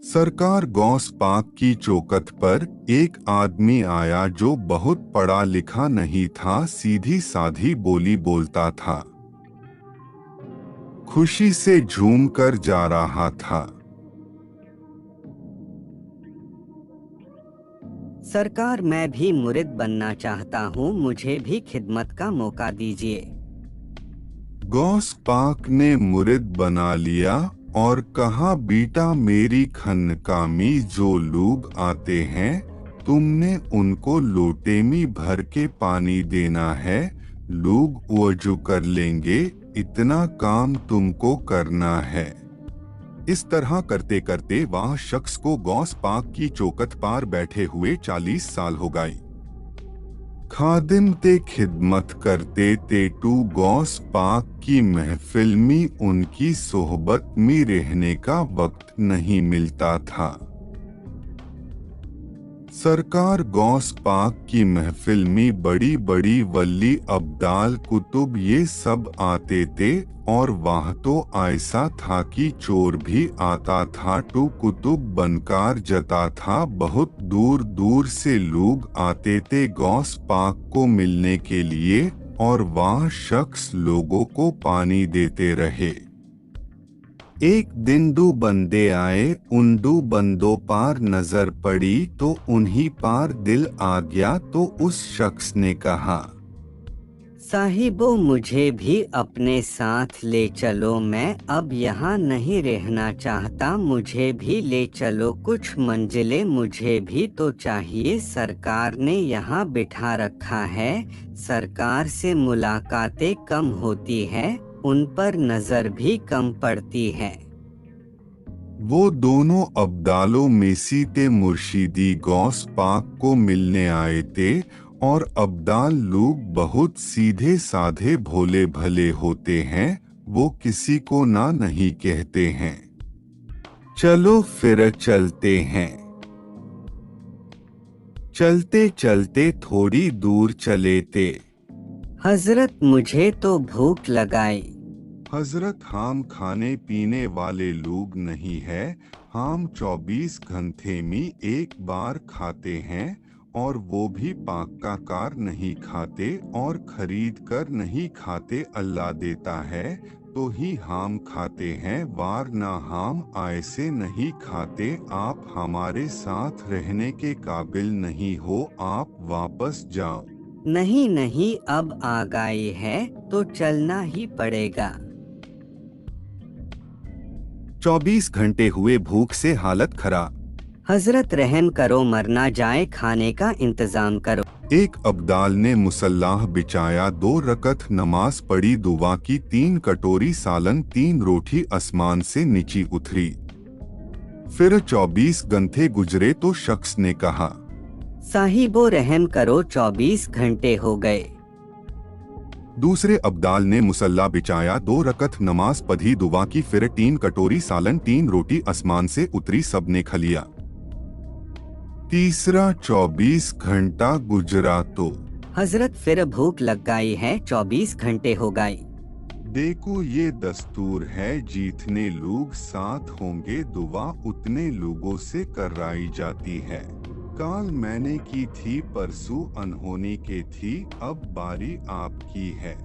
सरकार गौस पाक की चौखट पर एक आदमी आया जो बहुत पढ़ा लिखा नहीं था, सीधी साधी बोली बोलता था, खुशी से झूम कर जा रहा था। सरकार, मैं भी मुरिद बनना चाहता हूँ, मुझे भी खिदमत का मौका दीजिए। गौस पाक ने मुरिद बना लिया और कहा, बेटा मेरी खनकामी जो लोग आते हैं तुमने उनको लोटे में भर के पानी देना है, लोग वजू कर लेंगे, इतना काम तुमको करना है। इस तरह करते करते वह शख्स को गौस पाक की चौखट पार बैठे हुए 40 साल हो गए। खादिम ते खिदमत करते ते टू गौस पाक की महफिल में उनकी सोहबत में रहने का वक्त नहीं मिलता था। सरकार गौस पाक की महफिल में बड़ी बड़ी वली अब्दाल कुतुब ये सब आते थे और वह तो ऐसा था कि चोर भी आता था, टू कुतुब बनकर जता था। बहुत दूर दूर से लोग आते थे गौस पाक को मिलने के लिए और वह शख्स लोगों को पानी देते रहे। एक दिन दो बंदे आए, उन दो बंदों पार नजर पड़ी तो उन्हीं पार दिल आ गया, तो उस शख्स ने कहा, साहिबो मुझे भी अपने साथ ले चलो, मैं अब यहाँ नहीं रहना चाहता, मुझे भी ले चलो, कुछ मंजिलें मुझे भी तो चाहिए। सरकार ने यहाँ बिठा रखा है, सरकार से मुलाकातें कम होती है, उन पर नजर भी कम पड़ती है। वो दोनों अब्दालों में से ते मुर्शिदी गौस पाक को मिलने आए थे और अब्दाल लोग बहुत सीधे साधे भोले भले होते हैं, वो किसी को ना नहीं कहते हैं। चलो फिर चलते हैं। चलते चलते थोड़ी दूर चले थे। हजरत मुझे तो भूख लगाई। हजरत हम खाने पीने वाले लोग नहीं है, हम 24 घंटे में एक बार खाते हैं और वो भी पक्का कार नहीं खाते और खरीद कर नहीं खाते, अल्लाह देता है तो ही हम खाते हैं, वरना हम ऐसे नहीं खाते। आप हमारे साथ रहने के काबिल नहीं हो, आप वापस जाओ। नहीं नहीं, अब आ गई है तो चलना ही पड़ेगा। 24 घंटे हुए, भूख से हालत खराब। हजरत रहम करो, मरना जाए, खाने का इंतजाम करो। एक अब्दाल ने मुसल्लाह बिछाया, 2 रकत नमाज पढ़ी, दुआ की, 3 कटोरी सालन 3 रोटी आसमान से नीचे उतरी। फिर 24 घंटे गुजरे तो शख्स ने कहा, साहिबो रहम करो, 24 घंटे हो गए। दूसरे अब्दाल ने मुसल्ला बिछाया, 2 रकत नमाज पढ़ी, दुआ की, फिर 3 कटोरी सालन 3 रोटी आसमान से उतरी, सबने खा लिया। तीसरा 24 घंटा गुजरा तो हजरत फिर भूख लग गई है, 24 घंटे हो गए। देखो ये दस्तूर है, जितने लोग साथ होंगे दुआ उतने लोगों से कराई जाती है। कल मैंने की थी, परसों अनहोनी के थी, अब बारी आपकी है।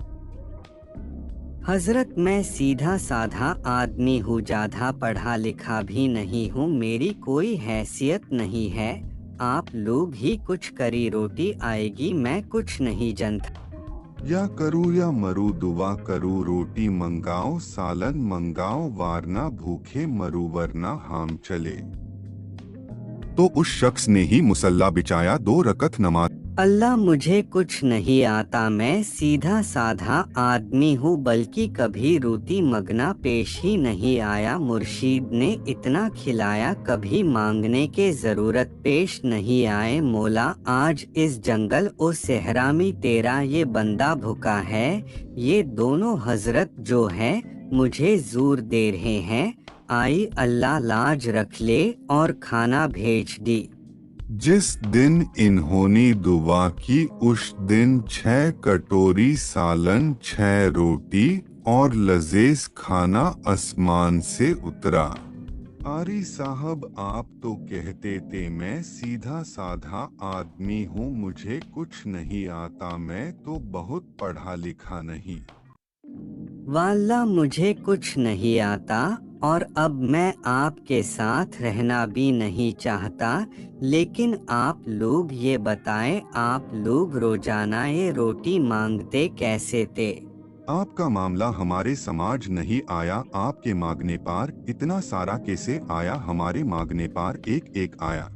हजरत मैं सीधा साधा आदमी हूँ, ज्यादा पढ़ा लिखा भी नहीं हूँ, मेरी कोई हैसियत नहीं है, आप लोग ही कुछ करी रोटी आएगी, मैं कुछ नहीं जानता। या करूँ या मरू, दुआ करूँ, रोटी मंगाओ सालन मंगाओ, वारना भूखे मरू वरना हम चले। तो उस शख्स ने ही मुसल्ला बिछाया, 2 रकत नमाज। अल्लाह मुझे कुछ नहीं आता, मैं सीधा साधा आदमी हूँ, बल्कि कभी रोटी मंगना पेश ही नहीं आया, मुर्शीद ने इतना खिलाया, कभी मांगने के जरूरत पेश नहीं आए। मौला आज इस जंगल और सहरा में तेरा ये बंदा भूखा है, ये दोनों हजरत जो है मुझे जोर दे रहे हैं, आई अल्लाह लाज रख ले और खाना भेज दी। जिस दिन इन्होंने दुआ की उस दिन 6 कटोरी सालन 6 रोटी और लजीज खाना आसमान से उतरा। आरी साहब, आप तो कहते थे मैं सीधा साधा आदमी हूँ, मुझे कुछ नहीं आता, मैं तो बहुत पढ़ा लिखा नहीं। वाल्ला मुझे कुछ नहीं आता और अब मैं आपके साथ रहना भी नहीं चाहता, लेकिन आप लोग ये बताएं, आप लोग रोजाना ये रोटी मांगते कैसे थे? आपका मामला हमारे समाज नहीं आया, आपके मांगने पार इतना सारा कैसे आया, हमारे मांगने पार एक एक आया।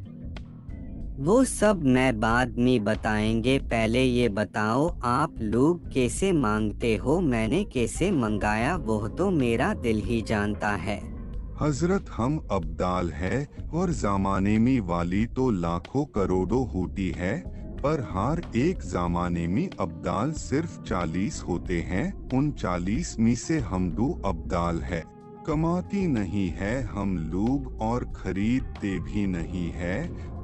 वो सब मैं बाद में बताएंगे, पहले ये बताओ आप लोग कैसे मांगते हो, मैंने कैसे मंगाया वो तो मेरा दिल ही जानता है। हजरत, हम अब्दाल है और जमाने में वाली तो लाखों करोड़ों होती है, पर हर एक जमाने में अब्दाल सिर्फ 40 होते हैं, उन 40 में से हम 2 अब्दाल है। कमाती नहीं है हम लोग और खरीदते भी नहीं है,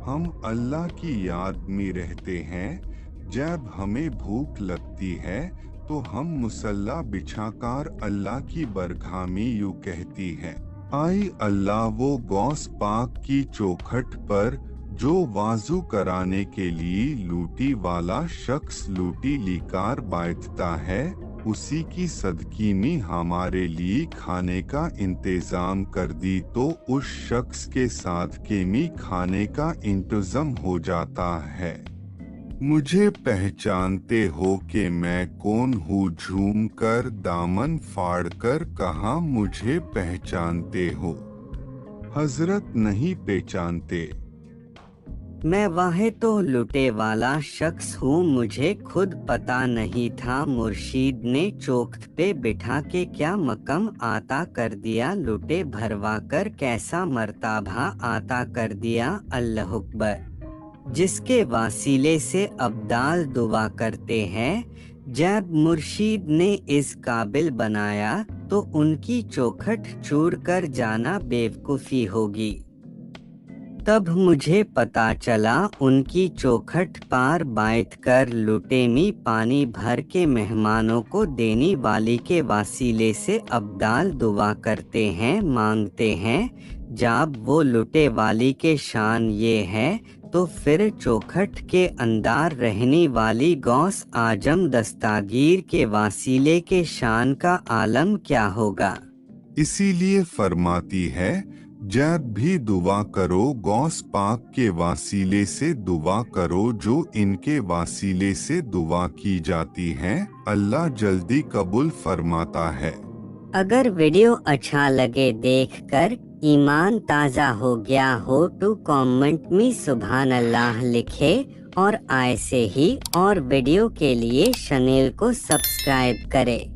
हम अल्लाह की याद में रहते हैं। जब हमें भूख लगती है तो हम मुसल्ला बिछाकर अल्लाह की बरगाह में यूं कहती है, आई अल्लाह। वो गौस पाक की चौखट पर जो वाजू कराने के लिए लूटी वाला शख्स लूटी लेकर बैठता है, उसी की सदकी में हमारे लिए खाने का इंतजाम कर दी तो उस शख्स के सदके में खाने का इंतजाम हो जाता है। मुझे पहचानते हो कि मैं कौन हूँ? झूम कर दामन फाड़ कर कहा, मुझे पहचानते हो? हजरत, नहीं पहचानते। मैं वह तो लुटे वाला शख्स हूँ, मुझे खुद पता नहीं था, मुर्शीद ने चौखट पे बिठा के क्या मकम आता कर दिया, लुटे भरवा कर कैसा मर्तबा आता कर दिया। अल्लाह अकबर। जिसके वासीले से अब्दाल दुआ करते हैं, जब मुर्शीद ने इस काबिल बनाया तो उनकी चौखट चूर कर जाना बेवकूफ़ी होगी। तब मुझे पता चला उनकी चौखट पार बैठकर लुटे में पानी भर के मेहमानों को देने वाली के वासीले से अब्दाल दुआ करते हैं, मांगते हैं। जब वो लुटे वाली के शान ये है तो फिर चौखट के अंदर रहने वाली गौस आजम दस्तगीर के वासीले के शान का आलम क्या होगा। इसीलिए फरमाती है, जब भी दुआ करो गौस पाक के वासीले से दुआ करो, जो इनके वासीले से दुआ की जाती है अल्लाह जल्दी कबूल फरमाता है। अगर वीडियो अच्छा लगे देखकर ईमान ताज़ा हो गया हो तो कमेंट में सुभान अल्लाह लिखे और ऐसे ही और वीडियो के लिए चैनल को सब्सक्राइब करें।